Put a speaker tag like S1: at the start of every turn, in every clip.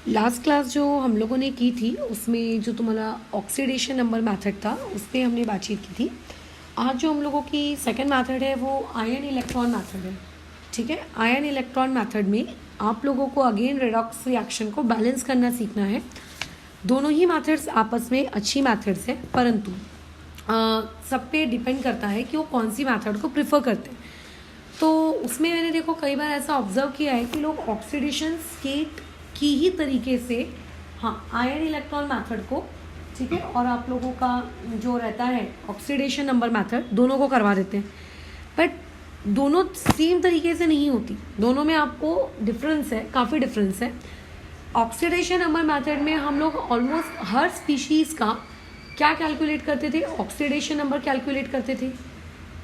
S1: Last class जो हम लोगों ने की थी उसमें जो तुम्हारा ऑक्सीडेशन नंबर मेथड था उस पर हमने बातचीत की थी। आज जो हम लोगों की सेकंड मेथड है वो आयन इलेक्ट्रॉन मेथड है। ठीक है, आयन इलेक्ट्रॉन मेथड में आप लोगों को अगेन रेडॉक्स रिएक्शन को बैलेंस करना सीखना है। दोनों ही मेथड्स आपस में अच्छी मेथड्स हैं, परंतु सब पे डिपेंड करता है कि वो कौन सी मेथड को प्रिफर करते हैं। तो उसमें मैंने देखो कई बार ऐसा ऑब्जर्व किया है कि लोग ऑक्सीडेशन स्टेट की ही तरीके से आयन इलेक्ट्रॉन मेथड को, ठीक है, और आप लोगों का जो रहता है ऑक्सीडेशन नंबर मेथड, दोनों को करवा देते हैं। बट दोनों सेम तरीके से नहीं होती, दोनों में आपको डिफरेंस है, काफ़ी डिफरेंस है। ऑक्सीडेशन नंबर मेथड में हम लोग ऑलमोस्ट हर स्पीशीज़ का क्या कैलकुलेट करते थे, ऑक्सीडेशन नंबर कैलकुलेट करते थे।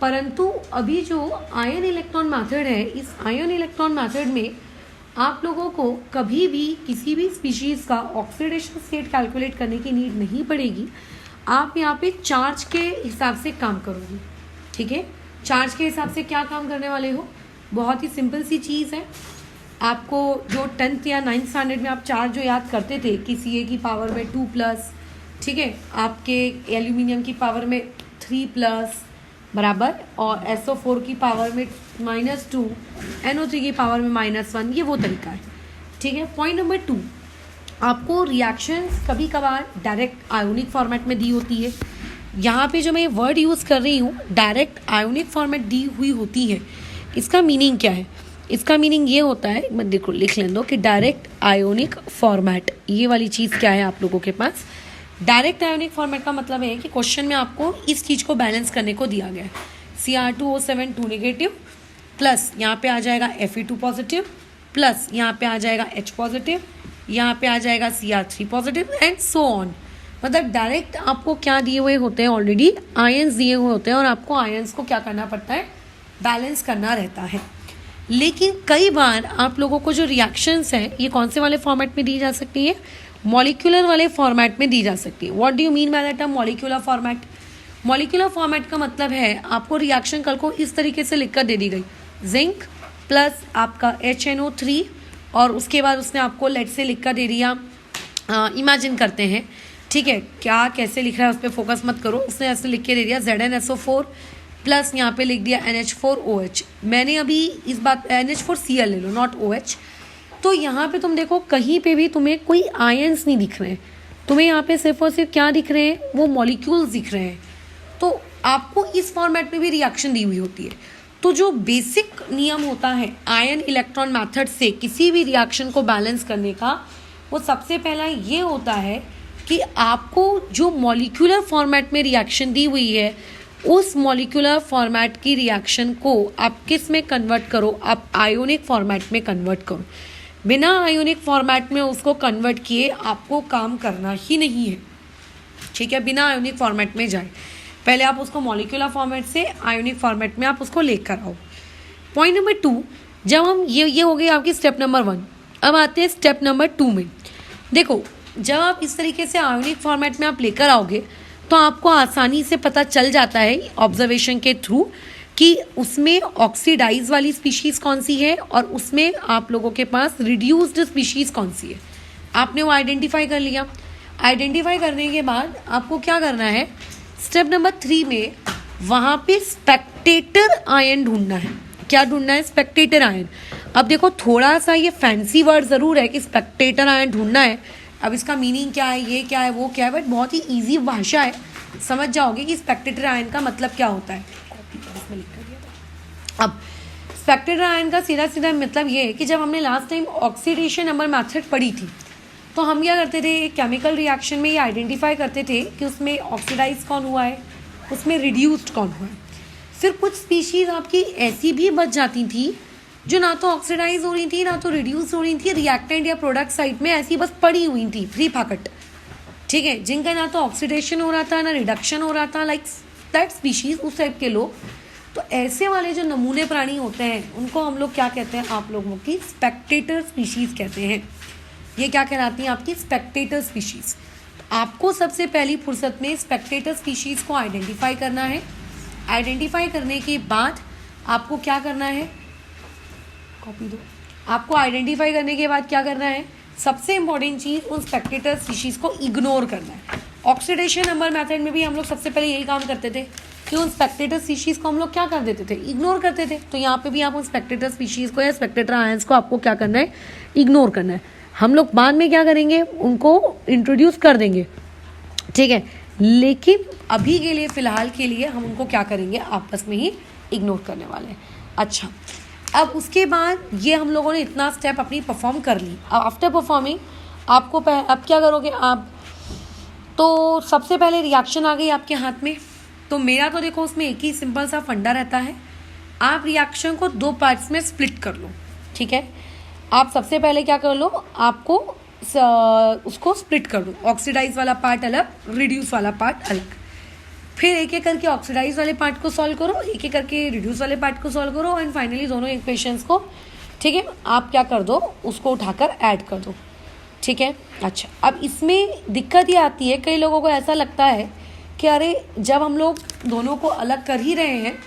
S1: परंतु अभी जो आयन इलेक्ट्रॉन मेथड है, इस आयन इलेक्ट्रॉन मेथड में आप लोगों को कभी भी किसी भी स्पीशीज़ का ऑक्सीडेशन स्टेट कैलकुलेट करने की नीड नहीं पड़ेगी। आप यहाँ पे चार्ज के हिसाब से काम करोगे। ठीक है, चार्ज के हिसाब से क्या काम करने वाले हो, बहुत ही सिंपल सी चीज़ है। आपको जो 10th या 9th स्टैंडर्ड में आप चार्ज जो याद करते थे कि Ca की पावर में 2+, ठीक है, आपके एल्यूमिनियम की पावर में 3+ बराबर, और SO4 की पावर में -2, NO3 की पावर में -1, ये वो तरीका है। ठीक है। पॉइंट नंबर 2, आपको रिएक्शंस कभी कभार डायरेक्ट आयोनिक फॉर्मेट में दी होती है। यहाँ पे जो मैं वर्ड यूज़ कर रही हूँ डायरेक्ट आयोनिक फॉर्मेट दी हुई होती है, इसका मीनिंग क्या है? इसका मीनिंग ये होता है, मैं देखो लिख लें दो कि डायरेक्ट आयोनिक फॉर्मेट, ये वाली चीज़ क्या है आप लोगों के पास। डायरेक्ट आयोनिक फॉर्मेट का मतलब है कि क्वेश्चन में आपको इस चीज़ को बैलेंस करने को दिया गया है। Cr2O7 2 नेगेटिव प्लस यहाँ पे आ जाएगा Fe2 पॉजिटिव प्लस यहाँ पे आ जाएगा H पॉजिटिव, यहाँ पे आ जाएगा Cr3 positive and so on. मतलब डायरेक्ट आपको क्या दिए हुए होते हैं, ऑलरेडी आयंस दिए हुए होते हैं और आपको आयंस को क्या करना पड़ता है, बैलेंस करना रहता है। लेकिन कई बार आप लोगों को जो रिएक्शंस हैं ये कौन से वाले फॉर्मेट में दी जा सकती है, मॉलिक्यूलर वाले फॉर्मेट में दी जा सकती है। What do you mean by that term molecular format? Molecular format का मतलब है आपको रिएक्शन कल को इस तरीके से लिखकर दे दी गई, जिंक प्लस आपका HNO3, और उसके बाद उसने आपको लेट से लिखकर दे दिया, इमेजिन करते हैं, ठीक है, क्या कैसे लिख रहा है उस पर फोकस मत करो, उसने ऐसे लिख के दे दिया ZnSO4 प्लस यहाँ पे लिख दिया NH4OH। मैंने अभी इस बात NH4Cl ले लो, नॉट OH। तो यहाँ पे तुम देखो कहीं पे भी तुम्हें कोई आयंस नहीं दिख रहे हैं, तुम्हें यहाँ पे सिर्फ और सिर्फ क्या दिख रहे हैं, वो मॉलिक्यूल्स दिख रहे हैं। तो आपको इस फॉर्मेट में भी रिएक्शन दी हुई होती है। तो जो बेसिक नियम होता है आयन इलेक्ट्रॉन मेथड से किसी भी रिएक्शन को बैलेंस करने का, वो सबसे पहला ये होता है कि आपको जो मॉलिक्यूलर फॉर्मेट में रिएक्शन दी हुई है उस मॉलिक्यूलर फॉर्मेट की रिएक्शन को आप किस में कन्वर्ट करो, आप आयोनिक फॉर्मेट में कन्वर्ट करो। बिना आयोनिक फॉर्मेट में उसको कन्वर्ट किए आपको काम करना ही नहीं है। ठीक है, बिना आयोनिक फॉर्मेट में जाए, पहले आप उसको मॉलिक्यूलर फॉर्मेट से आयोनिक फॉर्मेट में आप उसको लेकर आओ। पॉइंट नंबर 2, जब हम ये हो गई आपकी स्टेप नंबर 1। अब आते हैं स्टेप नंबर 2 में। देखो जब आप इस तरीके से आयोनिक फॉर्मेट में आप लेकर आओगे तो आपको आसानी से पता चल जाता है ऑब्जर्वेशन के थ्रू कि उसमें ऑक्सीडाइज वाली स्पीशीज़ कौन सी है और उसमें आप लोगों के पास रिड्यूस्ड स्पीशीज़ कौन सी है। आपने वो आइडेंटिफाई कर लिया। आइडेंटिफाई करने के बाद आपको क्या करना है, स्टेप नंबर 3 में वहाँ पे स्पेक्टेटर आयन ढूंढना है। क्या ढूंढना है? Spectator ion. अब देखो थोड़ा सा ये फैंसी वर्ड ज़रूर है कि स्पेक्टेटर आयन ढूंढना है। अब इसका मीनिंग क्या है, ये क्या है, वो क्या है, बट बहुत ही ईजी भाषा है, समझ जाओगे कि स्पेक्टेटर आयन का मतलब क्या होता है। अब स्पेक्टेटर आयन का सीधा सीधा मतलब ये है कि जब हमने last time oxidation number method पढ़ी थी तो हम क्या करते थे, केमिकल रिएक्शन में ये आइडेंटिफाई करते थे कि उसमें ऑक्सीडाइज कौन हुआ है, उसमें रिड्यूस्ड कौन हुआ है। फिर कुछ स्पीशीज़ आपकी ऐसी भी बच जाती थी जो ना तो ऑक्सीडाइज हो रही थी ना तो रिड्यूस हो रही थी, रिएक्टेंट या प्रोडक्ट साइड में ऐसी बस पड़ी हुई थी फ्री फाकट, ठीक है, जिनका ना तो ऑक्सीडेशन हो रहा था ना रिडक्शन हो रहा था, लाइक दैट स्पीशीज़, उस टाइप के लोग। तो ऐसे वाले जो नमूने प्राणी होते हैं उनको हम लोग क्या कहते हैं, आप लोगों की स्पेक्टेटर स्पीशीज़ कहते हैं। ये क्या कहलाती हैं, आपकी स्पेक्टेटर स्पीशीज़। तो आपको सबसे पहली फुर्सत में स्पेक्टेटर स्पीशीज़ को आइडेंटिफाई करना है। आइडेंटिफाई करने के बाद आपको क्या करना है, कॉपी दो, आपको आइडेंटिफाई करने के बाद क्या करना है, सबसे इंपॉर्टेंट चीज़ उन स्पेक्टेटर स्पीशीज़ को इग्नोर करना है। ऑक्सीडेशन नंबर मेथड में भी हम लोग सबसे पहले यही काम करते थे कि उन स्पेक्टेटर स्पीशीज़ को हम लोग क्या कर देते थे, इग्नोर करते थे। तो यहाँ पे भी आप उन स्पेक्टेटर स्पीशीज़ को या स्पेक्टेटर आयंस को आपको क्या करना है, इग्नोर करना है। हम लोग बाद में क्या करेंगे, उनको इंट्रोड्यूस कर देंगे, ठीक है, लेकिन अभी के लिए फ़िलहाल के लिए हम उनको क्या करेंगे, आपस में ही इग्नोर करने वाले हैं। अच्छा, अब उसके बाद ये हम लोगों ने इतना स्टेप अपनी परफॉर्म कर ली। अब आफ्टर परफॉर्मिंग आपको अब क्या करोगे आप, तो सबसे पहले रिएक्शन आ गई आपके हाथ में। तो मेरा तो देखो उसमें एक ही सिंपल सा फंडा रहता है, आप रिएक्शन को 2 पार्ट्स में स्प्लिट कर लो, ठीक है। आप सबसे पहले क्या कर लो, आपको उसको स्प्लिट कर दो, ऑक्सीडाइज वाला पार्ट अलग, रिड्यूस वाला पार्ट अलग। फिर एक एक करके ऑक्सीडाइज वाले पार्ट को सॉल्व करो, एक एक करके रिड्यूस वाले पार्ट को सॉल्व करो, एंड फाइनली दोनों इक्वेशंस को, ठीक है, आप क्या कर दो, उसको उठाकर ऐड कर दो, ठीक है। अच्छा, अब इसमें दिक्कत ये आती है, कई लोगों को ऐसा लगता है कि अरे जब हम लोग दोनों को अलग कर ही रहे हैं,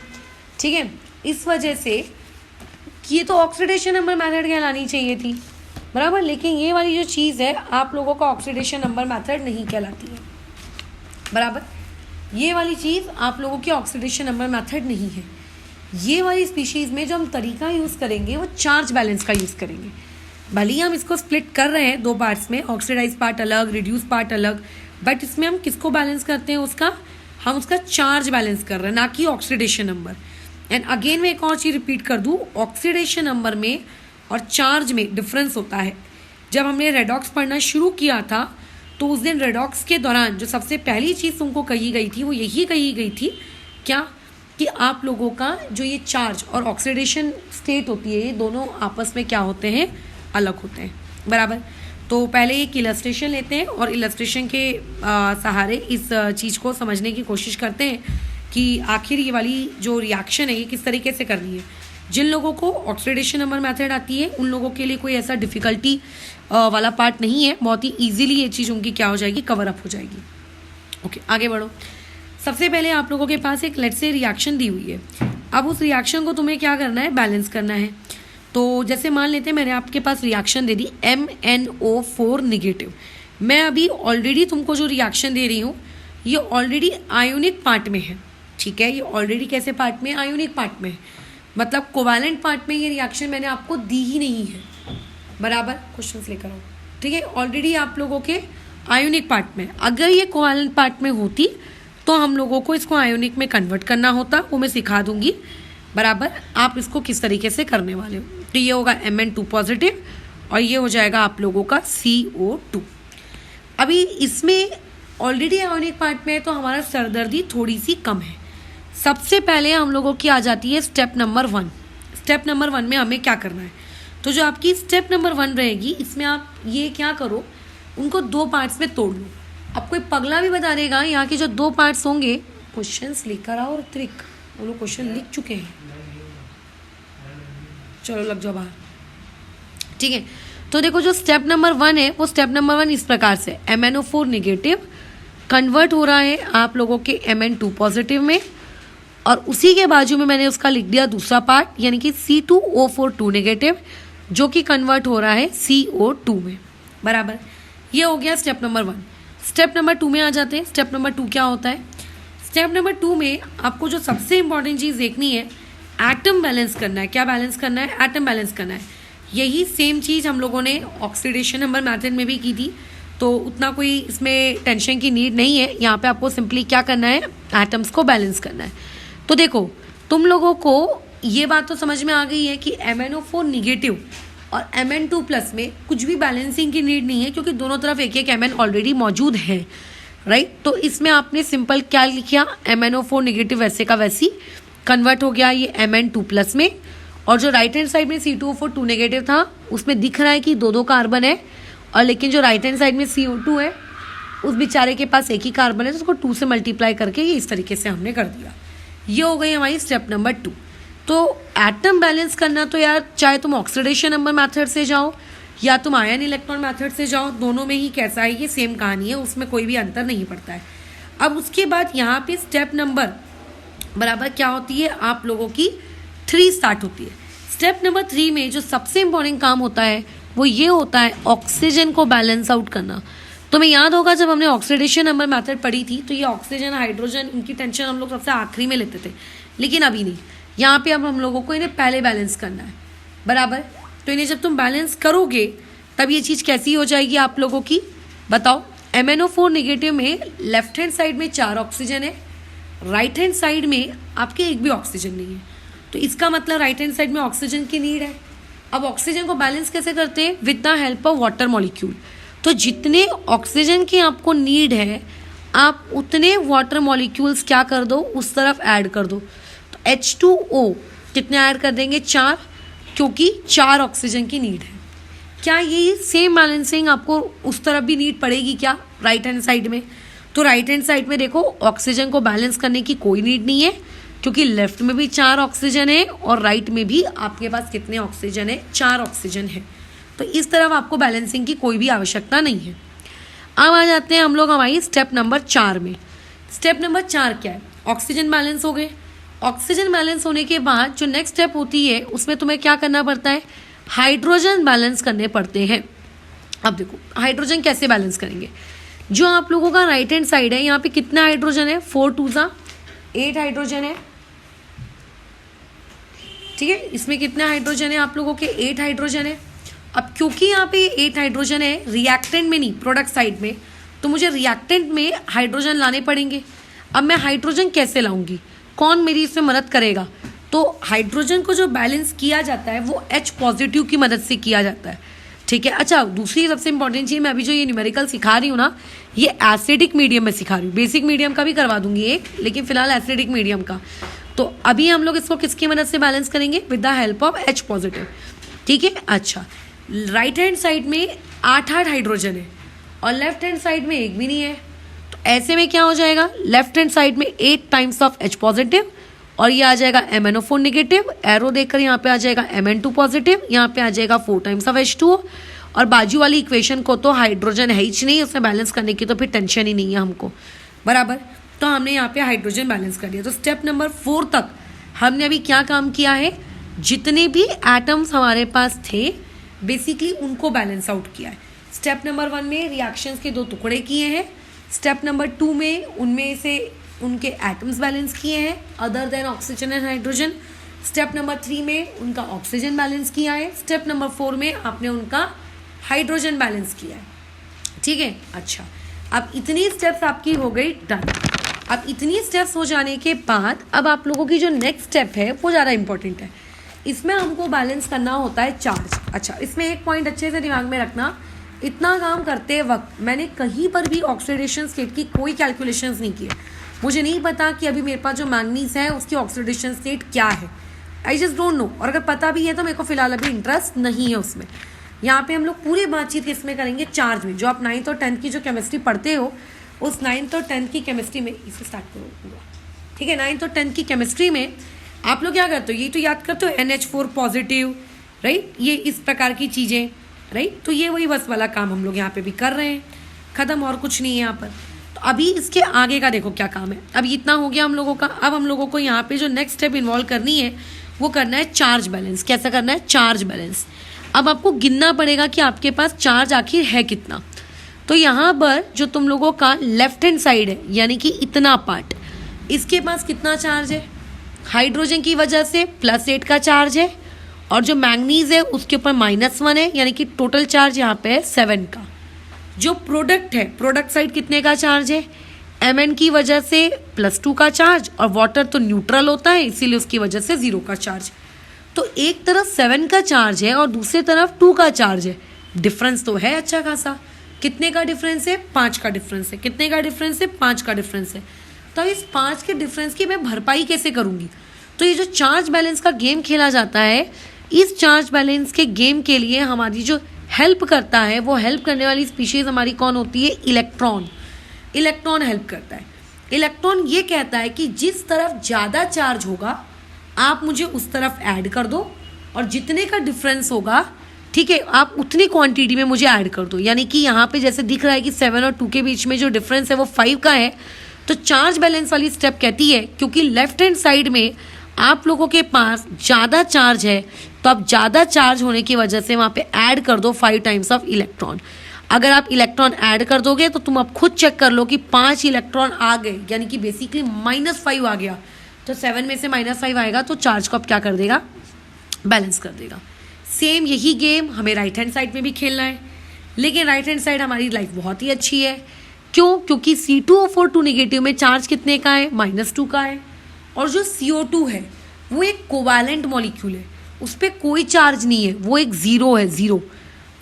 S1: ठीक है, इस वजह से ये तो ऑक्सीडेशन नंबर मेथड कहलानी चाहिए थी, बराबर, लेकिन ये वाली जो चीज़ है आप लोगों का ऑक्सीडेशन नंबर मेथड नहीं कहलाती है, बराबर। ये वाली चीज़ आप लोगों की ऑक्सीडेशन नंबर मेथड नहीं है। ये वाली स्पीशीज़ में जो हम तरीका यूज़ करेंगे वो चार्ज बैलेंस का यूज़ करेंगे। भले ही हम इसको स्प्लिट कर रहे हैं 2 पार्ट्स में, ऑक्सीडाइज पार्ट अलग, रिड्यूस पार्ट अलग, बट इसमें हम किसको बैलेंस करते हैं, हम उसका चार्ज बैलेंस कर रहे हैं, ना कि ऑक्सीडेशन नंबर। एंड अगेन मैं एक और चीज़ रिपीट कर दूँ, ऑक्सीडेशन नंबर में और चार्ज में डिफरेंस होता है। जब हमने रेडॉक्स पढ़ना शुरू किया था तो उस दिन रेडॉक्स के दौरान जो सबसे पहली चीज़ तुमको कही गई थी वो यही कही गई थी, क्या, कि आप लोगों का जो ये चार्ज और ऑक्सीडेशन स्टेट होती है, ये दोनों आपस में क्या होते हैं, अलग होते हैं, बराबर। तो पहले एक इलस्ट्रेशन लेते हैं और इलस्ट्रेशन के सहारे इस चीज़ को समझने की कोशिश करते हैं कि आखिर ये वाली जो रिएक्शन है ये किस तरीके से करनी है। जिन लोगों को ऑक्सीडेशन नंबर मेथड आती है उन लोगों के लिए कोई ऐसा डिफ़िकल्टी वाला पार्ट नहीं है, बहुत ही ईजिली ये चीज़ उनकी क्या हो जाएगी, कवर अप हो जाएगी। ओके, आगे बढ़ो। सबसे पहले आप लोगों के पास एक लेट्स से रिएक्शन दी हुई है। अब उस रिएक्शन को तुम्हें क्या करना है, बैलेंस करना है। तो जैसे मान लेते हैं मैंने आपके पास रिएक्शन दे दी MnO4 निगेटिव। मैं अभी ऑलरेडी तुमको जो रिएक्शन दे रही हूँ ये ऑलरेडी आयोनिक पार्ट में है, ठीक है। ये ऑलरेडी कैसे पार्ट में, आयोनिक पार्ट में है, मतलब कोवैलेंट पार्ट में ये रिएक्शन मैंने आपको दी ही नहीं है, बराबर। क्वेश्चंस लेकर आओ, ठीक है। ऑलरेडी आप लोगों के आयोनिक पार्ट में, अगर ये कोवैलेंट पार्ट में होती तो हम लोगों को इसको आयोनिक में कन्वर्ट करना होता, वो मैं सिखा दूंगी, बराबर। आप इसको किस तरीके से करने वाले हो। तो ये होगा Mn2 पॉजिटिव और ये हो जाएगा आप लोगों का CO2। अभी इसमें ऑलरेडी आयोनिक पार्ट में है तो हमारा सरदर्दी थोड़ी सी कम है। सबसे पहले हम लोगों की आ जाती है स्टेप नंबर 1। स्टेप नंबर 1 में हमें क्या करना है, तो जो आपकी स्टेप नंबर 1 रहेगी इसमें आप ये क्या करो, उनको 2 पार्ट्स में तोड़ लो। अब कोई पगला भी बता देगा यहाँ के जो 2 पार्ट्स होंगे, क्वेश्चंस लेकर आओ, ऋत्विक वो लोग क्वेश्चन लिख चुके हैं, चलो लग जाओ बाहर, ठीक है। तो देखो जो स्टेप नंबर 1 है वो स्टेप नंबर 1 इस प्रकार से, MnO4 निगेटिव कन्वर्ट हो रहा है आप लोगों के Mn2 पॉजिटिव में, और उसी के बाजू में मैंने उसका लिख दिया दूसरा पार्ट, यानी कि C2O4 नेगेटिव, जो कि कन्वर्ट हो रहा है CO2 में, बराबर। ये हो गया स्टेप नंबर 1। स्टेप नंबर 2 में आ जाते हैं। स्टेप नंबर 2 क्या होता है, स्टेप नंबर 2 में आपको जो सबसे इंपॉर्टेंट चीज़ देखनी है, एटम बैलेंस करना है। क्या बैलेंस करना है, एटम बैलेंस करना है। यही सेम चीज़ हम लोगों ने ऑक्सीडेशन नंबर मेथड में भी की थी, तो उतना कोई इसमें टेंशन की नीड नहीं है। यहाँ पे आपको सिंपली क्या करना है, एटम्स को बैलेंस करना है। तो देखो तुम लोगों को ये बात तो समझ में आ गई है कि MnO4 निगेटिव और Mn2 प्लस में कुछ भी बैलेंसिंग की नीड नहीं है, क्योंकि दोनों तरफ एक एक Mn ऑलरेडी मौजूद है, राइट। तो इसमें आपने सिंपल क्या लिखा, MnO4 निगेटिव वैसे का वैसी कन्वर्ट हो गया ये Mn2 प्लस में, और जो राइट हैंड साइड में C2O4 नेगेटिव था उसमें दिख रहा है कि 2 कार्बन है, और लेकिन जो राइट हैंड साइड में CO2 है उस बेचारे के पास एक ही कार्बन है, तो उसको 2 से मल्टीप्लाई करके ये इस तरीके से हमने कर दिया। ये हो गई हमारी स्टेप नंबर 2। तो एटम बैलेंस करना तो यार चाहे तुम ऑक्सीडेशन नंबर मेथड से जाओ या तुम आयन इलेक्ट्रॉन मेथड से जाओ, दोनों में ही कैसा है, ये सेम कहानी है, उसमें कोई भी अंतर नहीं पड़ता है। अब उसके बाद यहाँ पे स्टेप नंबर बराबर क्या होती है, आप लोगों की 3 स्टार्ट होती है। स्टेप नंबर 3 में जो सबसे इंपॉर्टेंट काम होता है वो ये होता है ऑक्सीजन को बैलेंस आउट करना। तुम्हें याद होगा जब हमने ऑक्सीडेशन नंबर मेथड पढ़ी थी तो ये ऑक्सीजन हाइड्रोजन इनकी टेंशन हम लोग सबसे आखिरी में लेते थे, लेकिन अभी नहीं। यहाँ पे अब हम लोगों को इन्हें पहले बैलेंस करना है, बराबर। तो इन्हें जब तुम बैलेंस करोगे तब ये चीज़ कैसी हो जाएगी आप लोगों की, बताओ। MnO4 नेगेटिव में लेफ्ट हैंड साइड में 4 ऑक्सीजन है, राइट हैंड साइड में आपके एक भी ऑक्सीजन नहीं है। तो इसका मतलब राइट हैंड साइड में ऑक्सीजन की नीड है। अब ऑक्सीजन को बैलेंस कैसे करते हैं, with the help of water molecule. तो जितने ऑक्सीजन की आपको नीड है आप उतने वाटर मॉलिक्यूल्स क्या कर दो, उस तरफ ऐड कर दो। तो H2O कितने ऐड कर देंगे, 4, क्योंकि 4 ऑक्सीजन की नीड है। क्या ये सेम बैलेंसिंग आपको उस तरफ भी नीड पड़ेगी क्या, राइट हैंड साइड में? तो राइट हैंड साइड में देखो ऑक्सीजन को बैलेंस करने की कोई नीड नहीं है, क्योंकि लेफ्ट में भी 4 ऑक्सीजन है और राइट में भी आपके पास कितने ऑक्सीजन है, 4 ऑक्सीजन है। तो इस तरफ आपको बैलेंसिंग की कोई भी आवश्यकता नहीं है। अब आ जाते हैं हम लोग हमारी स्टेप नंबर 4 में। स्टेप नंबर 4 क्या है, ऑक्सीजन बैलेंस हो गए। ऑक्सीजन बैलेंस होने के बाद जो नेक्स्ट स्टेप होती है उसमें तुम्हें क्या करना पड़ता है, हाइड्रोजन बैलेंस करने पड़ते हैं। अब देखो हाइड्रोजन कैसे बैलेंस करेंगे। जो आप लोगों का राइट हैंड साइड है यहाँ पे कितना हाइड्रोजन है, 4 2 8 हाइड्रोजन है, ठीक है। इसमें कितना हाइड्रोजन है आप लोगों के, 8 हाइड्रोजन है। अब क्योंकि यहाँ पे 8 हाइड्रोजन है, रिएक्टेंट में नहीं प्रोडक्ट साइड में, तो मुझे रिएक्टेंट में हाइड्रोजन लाने पड़ेंगे। अब मैं हाइड्रोजन कैसे लाऊंगी, कौन मेरी इसमें मदद करेगा? तो हाइड्रोजन को जो बैलेंस किया जाता है वो H पॉजिटिव की मदद से किया जाता है, ठीक है। अच्छा, दूसरी सबसे इंपॉर्टेंट चीज़, मैं अभी जो ये न्यूमेरिकल सिखा रही हूँ ना, ये एसिडिक मीडियम में सिखा रही हूँ। बेसिक मीडियम का भी करवा दूंगी एक, लेकिन फिलहाल एसिडिक मीडियम का। तो अभी हम लोग इसको किसकी मदद से बैलेंस करेंगे, with the help of H positive, ठीक है। अच्छा, राइट हैंड साइड में 8 हाइड्रोजन है और लेफ्ट हैंड साइड में एक भी नहीं है। तो ऐसे में क्या हो जाएगा, लेफ्ट हैंड साइड में 8 टाइम्स ऑफ H पॉजिटिव और ये आ जाएगा MnO4 नेगेटिव, एरो देखकर यहाँ पे आ जाएगा Mn2 पॉजिटिव, यहाँ पे आ जाएगा 4 टाइम्स ऑफ H2O। और बाजू वाली इक्वेशन को तो हाइड्रोजन है ही नहीं, उसमें बैलेंस करने की तो फिर टेंशन ही नहीं है हमको, बराबर। तो हमने यहाँ पे हाइड्रोजन बैलेंस कर दिया। तो स्टेप नंबर 4 तक हमने अभी क्या काम किया है, जितने भी एटम्स हमारे पास थे बेसिकली उनको बैलेंस आउट किया है। स्टेप नंबर 1 में रिएक्शंस के 2 टुकड़े किए हैं। स्टेप नंबर 2 में उनमें से उनके एटम्स बैलेंस किए हैं other than oxygen and hydrogen. Step number 3 में उनका ऑक्सीजन बैलेंस किया है। स्टेप नंबर 4 में आपने उनका हाइड्रोजन बैलेंस किया है, ठीक है। अच्छा, अब इतनी स्टेप्स आपकी हो गई डन। अब इतनी स्टेप्स हो जाने के बाद अब आप लोगों की जो नेक्स्ट स्टेप है वो ज़्यादा इंपॉर्टेंट है। इसमें हमको बैलेंस करना होता है चार्ज। अच्छा, इसमें एक पॉइंट अच्छे से दिमाग में रखना, इतना काम करते वक्त मैंने कहीं पर भी ऑक्सीडेशन स्टेट की कोई कैलकुलेशंस नहीं किए। मुझे नहीं पता कि अभी मेरे पास जो मैंगनीज है उसकी ऑक्सीडेशन स्टेट क्या है, आई जस्ट डोंट नो। और अगर पता भी है तो मेरे को फिलहाल अभी इंटरेस्ट नहीं है उसमें। यहाँ पे हम लोग पूरी बातचीत किसमें करेंगे, चार्ज में। जो आप 9th और 10th की जो केमिस्ट्री पढ़ते हो उस 9th और 10th की केमिस्ट्री में, इसे स्टार्ट करो पूरा, ठीक है। 9th और 10th की केमिस्ट्री में आप लोग क्या करते हो, ये तो याद करते हो NH4 पॉजिटिव, राइट, ये इस प्रकार की चीज़ें, राइट। तो ये वही बस वाला काम हम लोग यहाँ पे भी कर रहे हैं, ख़त्म, और कुछ नहीं है यहाँ पर। तो अभी इसके आगे का देखो क्या काम है। अब इतना हो गया हम लोगों का। अब हम लोगों को यहाँ पे जो नेक्स्ट स्टेप इन्वॉल्व करनी है वो करना है चार्ज बैलेंस। कैसा करना है, चार्ज बैलेंस। अब आपको गिनना पड़ेगा कि आपके पास चार्ज आखिर है कितना। तो यहाँ पर जो तुम लोगों का लेफ्ट हैंड साइड है, यानी कि इतना पार्ट, इसके पास कितना चार्ज है, हाइड्रोजन की वजह से +8 का चार्ज है, और जो मैंगनीज है उसके ऊपर -1 है, यानी कि टोटल चार्ज यहाँ पे है 7 का। जो प्रोडक्ट है, प्रोडक्ट साइड कितने का चार्ज है, Mn की वजह से +2 का चार्ज, और वाटर तो न्यूट्रल होता है इसीलिए उसकी वजह से 0 का चार्ज। तो एक तरफ 7 का चार्ज है और दूसरी तरफ 2 का चार्ज है। डिफरेंस तो है अच्छा खासा। कितने का डिफरेंस है, 5 का डिफरेंस है। कितने का डिफरेंस है, 5 का डिफरेंस है। तो इस 5 के डिफरेंस की मैं भरपाई कैसे करूँगी। तो ये जो चार्ज बैलेंस का गेम खेला जाता है, इस चार्ज बैलेंस के गेम के लिए हमारी जो हेल्प करता है, वो हेल्प करने वाली स्पीशीज़ हमारी कौन होती है, इलेक्ट्रॉन। इलेक्ट्रॉन हेल्प करता है। इलेक्ट्रॉन ये कहता है कि जिस तरफ ज़्यादा चार्ज होगा आप मुझे उस तरफ ऐड कर दो, और जितने का डिफरेंस होगा, ठीक है, आप उतनी क्वांटिटी में मुझे ऐड कर दो। यानी कि यहाँ पे जैसे दिख रहा है कि 7 और 2 के बीच में जो डिफरेंस है वो 5 का है। तो चार्ज बैलेंस वाली स्टेप कहती है क्योंकि लेफ्ट हैंड साइड में आप लोगों के पास ज़्यादा चार्ज है तो आप ज़्यादा चार्ज होने की वजह से वहाँ पे ऐड कर दो 5 टाइम्स ऑफ इलेक्ट्रॉन। अगर आप इलेक्ट्रॉन ऐड कर दोगे तो तुम अब खुद चेक कर लो कि 5 इलेक्ट्रॉन आ गए, यानी कि बेसिकली -5 आ गया, तो 7 में से -5 आएगा तो चार्ज को अब क्या कर देगा, बैलेंस कर देगा। सेम यही गेम हमें राइट हैंड साइड में भी खेलना है, लेकिन राइट हैंड साइड हमारी लाइफ बहुत ही अच्छी है। क्यों? क्योंकि C2O4 नेगेटिव में चार्ज कितने का है, -2 का है, और जो CO2 है वो एक कोवैलेंट मॉलिक्यूल है, उस पर कोई चार्ज नहीं है, वो एक ज़ीरो है, ज़ीरो।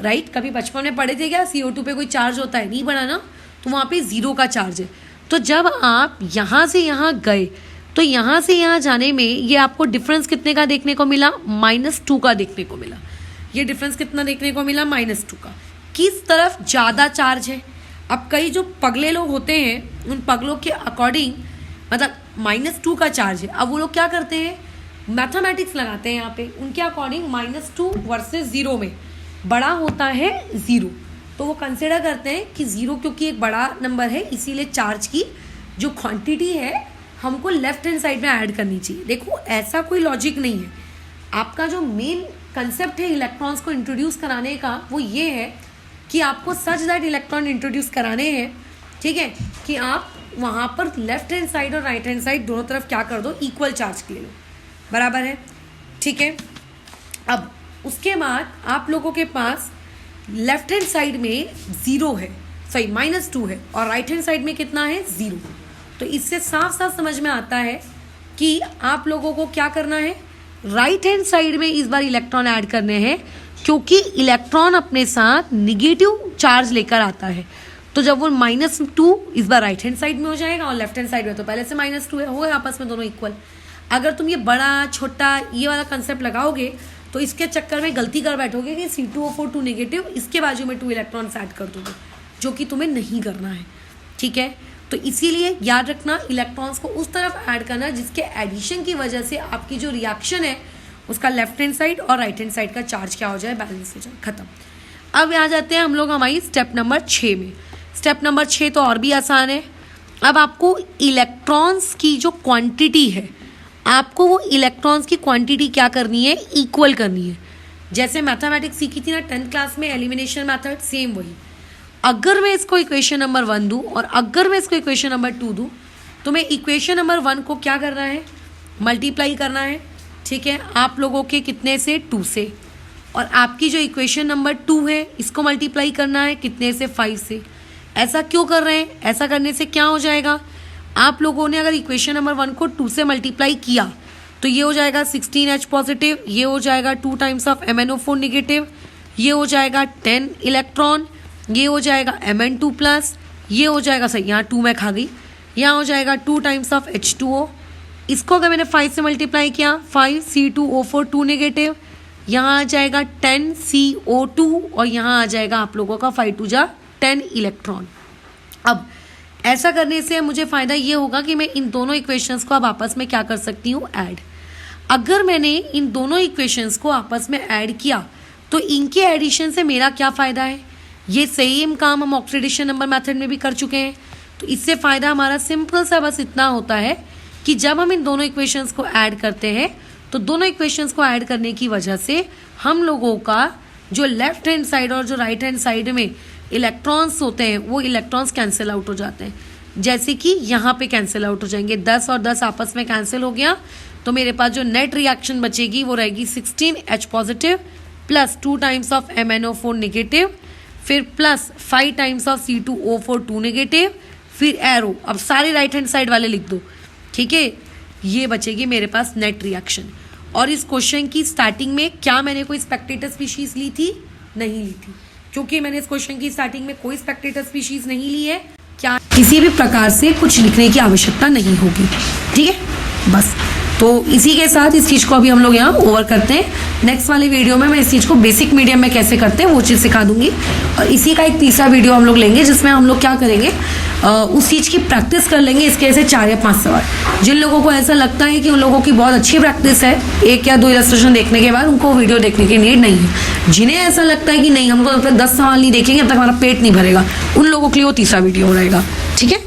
S1: राइट, कभी बचपन में पढ़े थे क्या CO2 पे कोई चार्ज होता है? नहीं पढ़ा ना, तो वहाँ पे 0 का चार्ज है। तो जब आप यहाँ से यहाँ गए तो यहाँ से यहाँ जाने में ये आपको डिफरेंस कितने का देखने को मिला, -2 का देखने को मिला। ये डिफरेंस कितना देखने को मिला, -2 का। किस तरफ ज़्यादा चार्ज है? अब कई जो पगले लोग होते हैं उन पगलों के अकॉर्डिंग मतलब -2 का चार्ज है, अब वो लोग क्या करते हैं, मैथमेटिक्स लगाते हैं यहाँ पे, उनके अकॉर्डिंग -2 वर्सेस 0 में बड़ा होता है 0, तो वो कंसिडर करते हैं कि 0 क्योंकि एक बड़ा नंबर है इसीलिए चार्ज की जो क्वांटिटी है हमको लेफ्ट हैंड साइड में ऐड करनी चाहिए। देखो ऐसा कोई लॉजिक नहीं है, आपका जो मेन कंसेप्ट है इलेक्ट्रॉन्स को इंट्रोड्यूस कराने का वो ये है कि आपको सच दैट इलेक्ट्रॉन इंट्रोड्यूस कराने हैं, ठीक है, कि आप वहाँ पर लेफ्ट हैंड साइड और राइट हैंड साइड दोनों तरफ क्या कर दो, इक्वल चार्ज ले लो, बराबर है, ठीक है। अब उसके बाद आप लोगों के पास लेफ्ट हैंड साइड में 0 है, सॉरी -2 है, और राइट हैंड साइड में कितना है, 0। तो इससे साफ साफ समझ में आता है कि आप लोगों को क्या करना है, राइट हैंड साइड में इस बार इलेक्ट्रॉन ऐड करने हैं, क्योंकि इलेक्ट्रॉन अपने साथ निगेटिव चार्ज लेकर आता है। तो जब वो -2 इस बार राइट हैंड साइड में हो जाएगा और लेफ्ट हैंड साइड में तो पहले से -2 है, हो गए आपस में दोनों इक्वल। अगर तुम ये बड़ा छोटा ये वाला कंसेप्ट लगाओगे तो इसके चक्कर में गलती कर बैठोगे कि C2O4 नेगेटिव इसके बाजू में 2 इलेक्ट्रॉन्स ऐड कर दोगे, जो कि तुम्हें नहीं करना है, ठीक है। तो इसीलिए याद रखना इलेक्ट्रॉन्स को उस तरफ ऐड करना जिसके एडिशन की वजह से आपकी जो रिएक्शन है उसका लेफ्ट हैंड साइड और राइट हैंड साइड का चार्ज क्या हो जाए, बैलेंस हो जाए, खत्म। अब आ जाते हैं हम लोग हमारी स्टेप नंबर 6 में। स्टेप नंबर 6 तो और भी आसान है। अब आपको इलेक्ट्रॉन्स की जो क्वांटिटी है, आपको वो इलेक्ट्रॉन्स की क्वांटिटी क्या करनी है, इक्वल करनी है। जैसे मैथमेटिक्स सीखी थी ना 10th क्लास में, एलिमिनेशन मेथड, सेम वही। अगर मैं इसको इक्वेशन नंबर 1 दूँ और अगर मैं इसको इक्वेशन नंबर 2 दूँ, तो मैं इक्वेशन नंबर 1 को क्या करना है, मल्टीप्लाई करना है, ठीक है, आप लोगों के कितने से, 2 से, और आपकी जो इक्वेशन नंबर 2 है इसको मल्टीप्लाई करना है कितने से, 5 से। ऐसा क्यों कर रहे हैं? ऐसा करने से क्या हो जाएगा, आप लोगों ने अगर इक्वेशन नंबर 1 को 2 से मल्टीप्लाई किया तो ये हो जाएगा 16H पॉजिटिव, ये हो जाएगा 2 टाइम्स ऑफ MnO4 नेगेटिव, ये हो जाएगा 10 इलेक्ट्रॉन, ये हो जाएगा Mn2 प्लस, ये हो जाएगा, सही यहाँ 2 मैं खा गई, यहाँ हो जाएगा 2 टाइम्स ऑफ H2O। इसको अगर मैंने 5 से मल्टीप्लाई किया, 5 C2O4 2 नेगेटिव, यहाँ आ जाएगा 10 CO2 और यहाँ आ जाएगा आप लोगों का 5 2 जा 10 इलेक्ट्रॉन। अब ऐसा करने से मुझे फ़ायदा ये होगा कि मैं इन दोनों इक्वेशंस को अब आपस में क्या कर सकती हूँ, ऐड। अगर मैंने इन दोनों इक्वेशंस को आपस में ऐड किया तो इनके एडिशन से मेरा क्या फ़ायदा है, ये सेम काम हम ऑक्सीडेशन नंबर मेथड में भी कर चुके हैं। तो इससे फ़ायदा हमारा सिंपल सा बस इतना होता है कि जब हम इन दोनों इक्वेशंस को ऐड करते हैं तो दोनों इक्वेशंस को ऐड करने की वजह से हम लोगों का जो लेफ्ट हैंड साइड और जो राइट हैंड साइड में इलेक्ट्रॉन्स होते हैं वो इलेक्ट्रॉन्स कैंसिल आउट हो जाते हैं। जैसे कि यहाँ पे कैंसिल आउट हो जाएंगे, 10 और 10 आपस में कैंसिल हो गया, तो मेरे पास जो नेट रिएक्शन बचेगी वो रहेगी 16H positive plus 2 times of MnO4 negative, फिर plus 5 times of C2O4 2 negative, फिर एरो। अब सारे राइट हैंड साइड वाले लिख दो, ठीक है, ये बचेगी मेरे पास नेट रिएक्शन। और इस क्वेश्चन की स्टार्टिंग में क्या मैंने कोई स्पेक्टेटर स्पीशीज ली थी? नहीं ली थी, क्योंकि मैंने इस क्वेश्चन की स्टार्टिंग में कोई स्पेक्टेटर स्पीशीज नहीं ली है। क्या किसी भी प्रकार से कुछ लिखने की आवश्यकता नहीं होगी, ठीक है, बस। तो इसी के साथ इस चीज़ को अभी हम लोग यहाँ ओवर करते हैं। नेक्स्ट वाले वीडियो में मैं इस चीज़ को बेसिक मीडियम में कैसे करते हैं वो चीज़ सिखा दूंगी, और इसी का एक तीसरा वीडियो हम लोग लेंगे जिसमें हम लोग क्या करेंगे, उस चीज़ की प्रैक्टिस कर लेंगे। इसके ऐसे 4 या 5 सवाल, जिन लोगों को ऐसा लगता है कि उन लोगों की बहुत अच्छी प्रैक्टिस है 1 या 2 इलस्ट्रेशन देखने के बाद, उनको वीडियो देखने की नीड नहीं है। जिन्हें ऐसा लगता है कि नहीं हमको 10 सवाल नहीं देखेंगे अब तक हमारा पेट नहीं भरेगा, उन लोगों के लिए वो तीसरा वीडियो रहेगा, ठीक है।